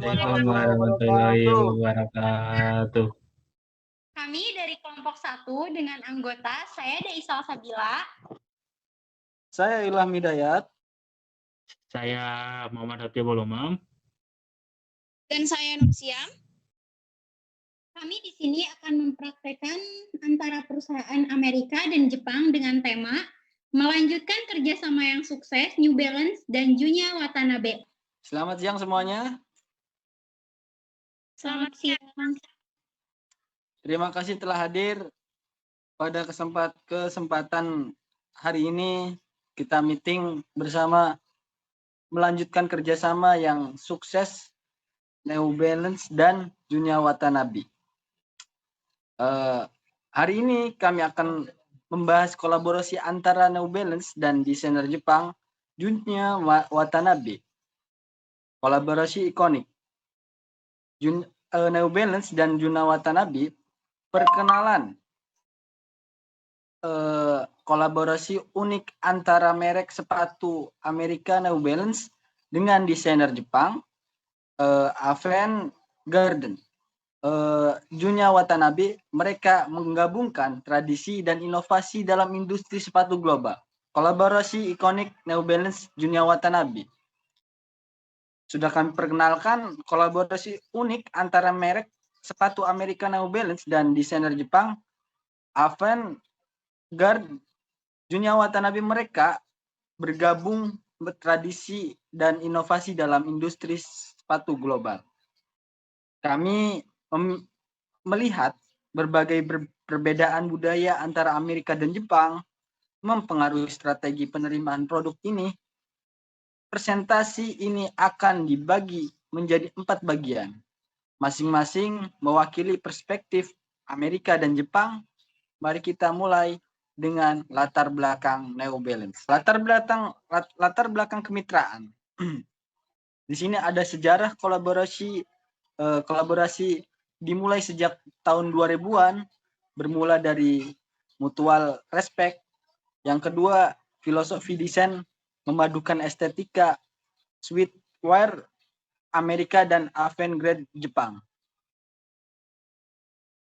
Assalamualaikum warahmatullahi wabarakatuh. Kami dari kelompok 1 dengan anggota saya Deisal Sabila, Saya Ilham Hidayat. Saya Muhammad Hatib Ulumam. dan saya Nur Siam. Kami di sini akan mempraktekkan antara perusahaan Amerika dan Jepang dengan tema melanjutkan kerjasama yang sukses New Balance dan Junya Watanabe. Selamat siang semuanya. Selamat siang. Terima kasih telah hadir pada kesempatan hari ini. Kita meeting bersama melanjutkan kerjasama yang sukses New Balance dan Junya Watanabe. Hari ini kami akan membahas kolaborasi antara New Balance dan desainer Jepang Junya Watanabe. Kolaborasi ikonik. New Balance dan Junya Watanabe perkenalan kolaborasi unik antara merek sepatu Amerika New Balance dengan desainer Jepang Avant-Garde. Junya Watanabe, mereka menggabungkan tradisi dan inovasi dalam industri sepatu global. Kolaborasi ikonik New Balance Junya Watanabe. Sudah kami perkenalkan kolaborasi unik antara merek sepatu Amerika New Balance dan desainer Jepang Avant-Garde. Junya Watanabe, mereka bergabung bertradisi dan inovasi dalam industri sepatu global. Kami melihat berbagai perbedaan budaya antara Amerika dan Jepang mempengaruhi strategi penerimaan produk ini. Presentasi ini akan dibagi menjadi 4 bagian, masing-masing mewakili perspektif Amerika dan Jepang. Mari kita mulai dengan latar belakang New Balance. Latar belakang kemitraan. Di sini ada sejarah kolaborasi dimulai sejak tahun 2000-an, bermula dari mutual respect. Yang kedua, filosofi desain memadukan estetika streetwear Amerika dan avant-garde Jepang.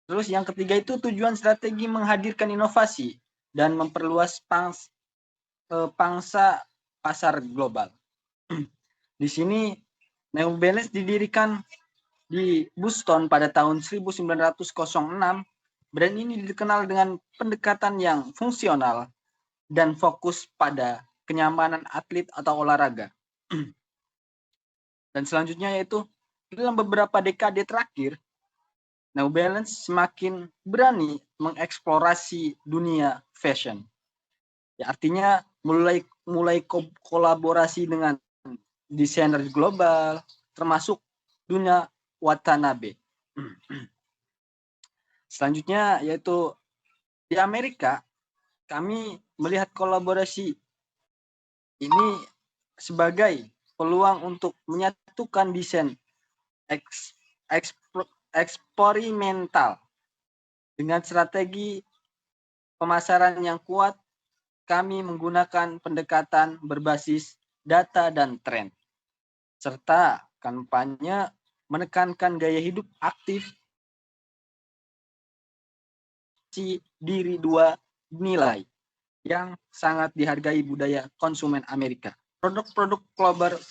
Terus yang ketiga itu tujuan strategi menghadirkan inovasi dan memperluas pangsa pasar global. Di sini New Balance didirikan di Boston pada tahun 1906. Brand ini dikenal dengan pendekatan yang fungsional dan fokus pada kenyamanan atlet atau olahraga. Dan selanjutnya yaitu dalam beberapa dekade terakhir, New Balance semakin berani mengeksplorasi dunia fashion. Ya, artinya mulai kolaborasi dengan desainer global, termasuk Junya Watanabe. Selanjutnya yaitu di Amerika, kami melihat kolaborasi ini sebagai peluang untuk menyatukan desain eksperimental dengan strategi pemasaran yang kuat. Kami menggunakan pendekatan berbasis data dan tren, serta kampanye menekankan gaya hidup aktif, diri dua nilai yang sangat dihargai budaya konsumen Amerika. Produk-produk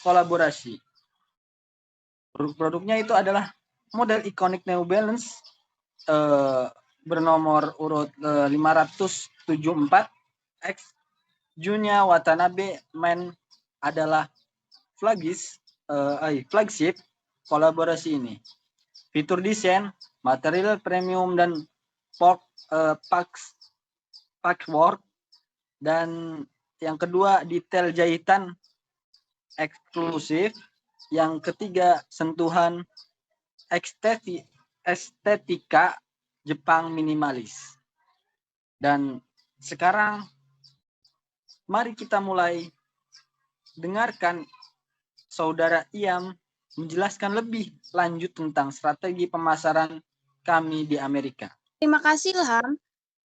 kolaborasi. Produk-produknya itu adalah model ikonik New Balance bernomor urut 574 X Junya Watanabe Men adalah flagship kolaborasi ini. Fitur desain, material premium dan patchwork, dan yang kedua detail jahitan eksklusif, yang ketiga sentuhan estetika Jepang minimalis. Dan sekarang mari kita mulai dengarkan Saudara Iam menjelaskan lebih lanjut tentang strategi pemasaran kami di Amerika. Terima kasih, Ilham.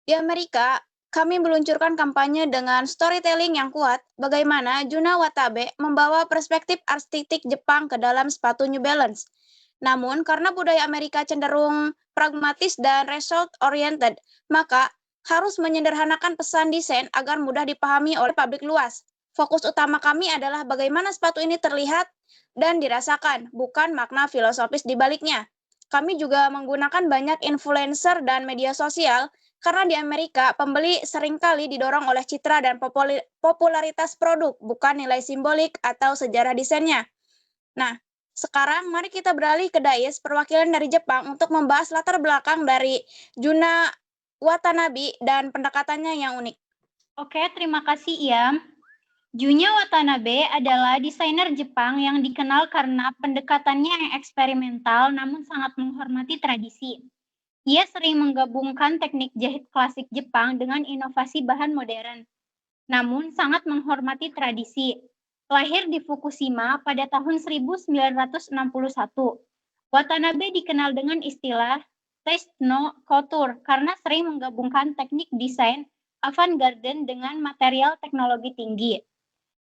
Di Amerika, kami meluncurkan kampanye dengan storytelling yang kuat, bagaimana Juna Watabe membawa perspektif artistik Jepang ke dalam sepatu New Balance. Namun, karena budaya Amerika cenderung pragmatis dan result-oriented, maka harus menyederhanakan pesan desain agar mudah dipahami oleh publik luas. Fokus utama kami adalah bagaimana sepatu ini terlihat dan dirasakan, bukan makna filosofis di baliknya. Kami juga menggunakan banyak influencer dan media sosial karena di Amerika, pembeli seringkali didorong oleh citra dan popularitas produk, bukan nilai simbolik atau sejarah desainnya. Nah, sekarang mari kita beralih ke Dais, perwakilan dari Jepang, untuk membahas latar belakang dari Juna Watanabe dan pendekatannya yang unik. Oke, terima kasih Iam. Junya Watanabe adalah desainer Jepang yang dikenal karena pendekatannya yang eksperimental namun sangat menghormati tradisi. Ia sering menggabungkan teknik jahit klasik Jepang dengan inovasi bahan modern, namun sangat menghormati tradisi. Lahir di Fukushima pada tahun 1961, Watanabe dikenal dengan istilah taste no couture karena sering menggabungkan teknik desain avant-garde dengan material teknologi tinggi.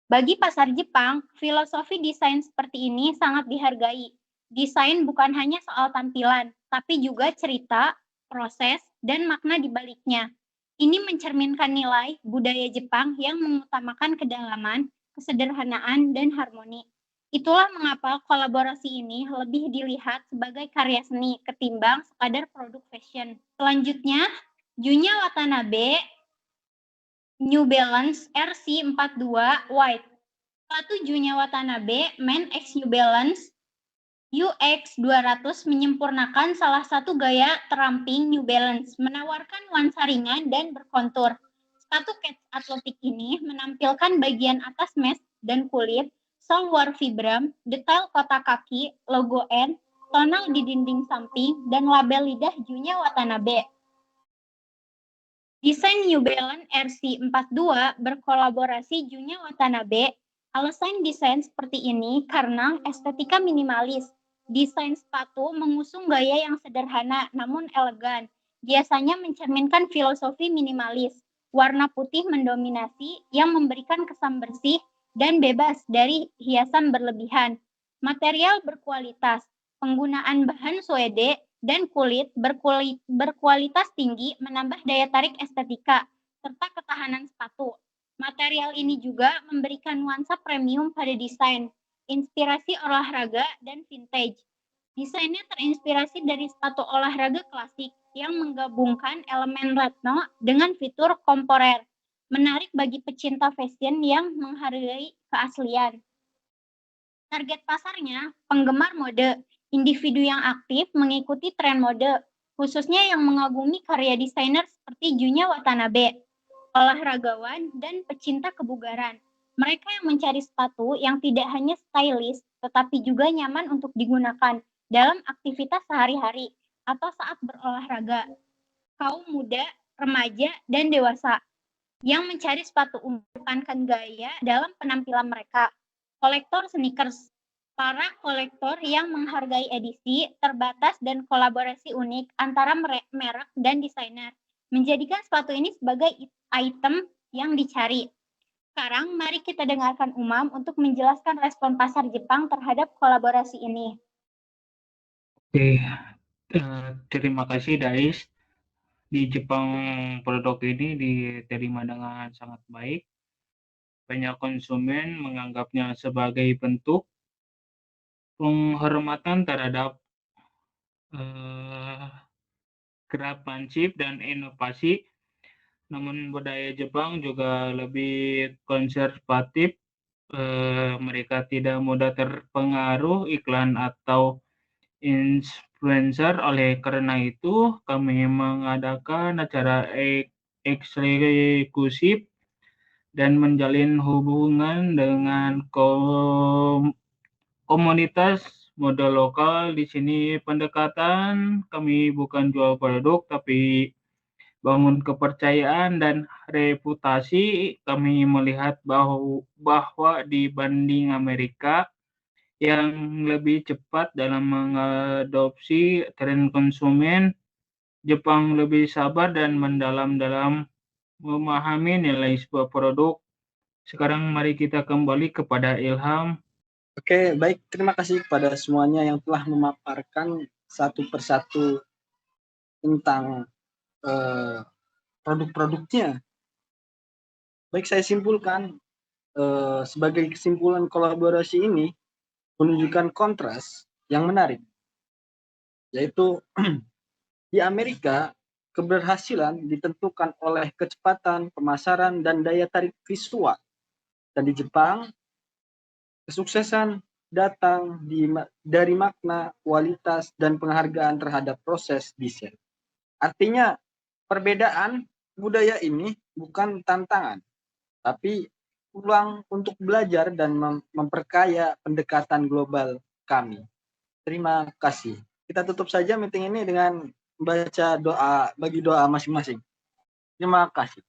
Bagi pasar Jepang, filosofi desain seperti ini sangat dihargai. Desain bukan hanya soal tampilan, tapi juga cerita, proses, dan makna di baliknya. Ini mencerminkan nilai budaya Jepang yang mengutamakan kedalaman, kesederhanaan, dan harmoni. Itulah mengapa kolaborasi ini lebih dilihat sebagai karya seni ketimbang sekadar produk fashion. Selanjutnya, Junya Watanabe New Balance RC42 White. Sepatu Junya Watanabe Men X New Balance UX200 menyempurnakan salah satu gaya teramping New Balance, menawarkan nuansa ringan dan berkontur. Sepatu kets atletik ini menampilkan bagian atas mesh dan kulit, sol luar vibram, detail kotak kaki, logo N, tonal di dinding samping, dan label lidah Junya Watanabe. Desain New Balance RC42 berkolaborasi Junya Watanabe. Alasan desain seperti ini karena estetika minimalis. Desain sepatu mengusung gaya yang sederhana namun elegan. Biasanya mencerminkan filosofi minimalis. Warna putih mendominasi yang memberikan kesan bersih dan bebas dari hiasan berlebihan. Material berkualitas. Penggunaan bahan suede dan kulit berkualitas tinggi menambah daya tarik estetika serta ketahanan sepatu. Material ini juga memberikan nuansa premium pada desain, inspirasi olahraga dan vintage. Desainnya terinspirasi dari sepatu olahraga klasik yang menggabungkan elemen retro dengan fitur kontemporer, menarik bagi pecinta fashion yang menghargai keaslian. Target pasarnya, penggemar mode, individu yang aktif mengikuti tren mode, khususnya yang mengagumi karya desainer seperti Junya Watanabe, olahragawan, dan pecinta kebugaran. Mereka yang mencari sepatu yang tidak hanya stylish, tetapi juga nyaman untuk digunakan dalam aktivitas sehari-hari atau saat berolahraga. Kaum muda, remaja, dan dewasa yang mencari sepatu untuk menekankan gaya dalam penampilan mereka. Kolektor sneakers, para kolektor yang menghargai edisi, terbatas, dan kolaborasi unik antara merek dan desainer, menjadikan sepatu ini sebagai item yang dicari. Sekarang mari kita dengarkan Umam untuk menjelaskan respon pasar Jepang terhadap kolaborasi ini. Oke, terima kasih Dais. Di Jepang produk ini diterima dengan sangat baik. Banyak konsumen menganggapnya sebagai bentuk penghormatan terhadap craftsmanship dan inovasi. Namun budaya Jepang juga lebih konservatif. Mereka tidak mudah terpengaruh iklan atau influencer. Oleh karena itu, kami mengadakan acara eksklusif dan menjalin hubungan dengan komunitas mode lokal. Di sini pendekatan kami bukan jual produk, tapi bangun kepercayaan dan reputasi. Kami melihat bahwa dibanding Amerika yang lebih cepat dalam mengadopsi tren konsumen, Jepang lebih sabar dan mendalam dalam memahami nilai sebuah produk. Sekarang mari kita kembali kepada Ilham. Oke, baik. Terima kasih kepada semuanya yang telah memaparkan satu persatu tentang produk-produknya. Baik, saya simpulkan sebagai kesimpulan kolaborasi ini menunjukkan kontras yang menarik, yaitu di Amerika keberhasilan ditentukan oleh kecepatan pemasaran dan daya tarik visual, dan di Jepang kesuksesan datang dari makna, kualitas, dan penghargaan terhadap proses desain. Artinya, perbedaan budaya ini bukan tantangan, tapi peluang untuk belajar dan memperkaya pendekatan global kami. Terima kasih. Kita tutup saja meeting ini dengan membaca doa, bagi doa masing-masing. Terima kasih.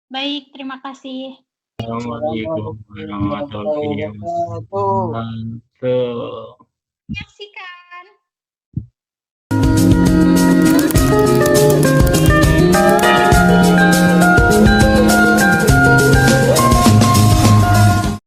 Baik, terima kasih. Assalamualaikum warahmatullahi wabarakatuh. Menyaksikan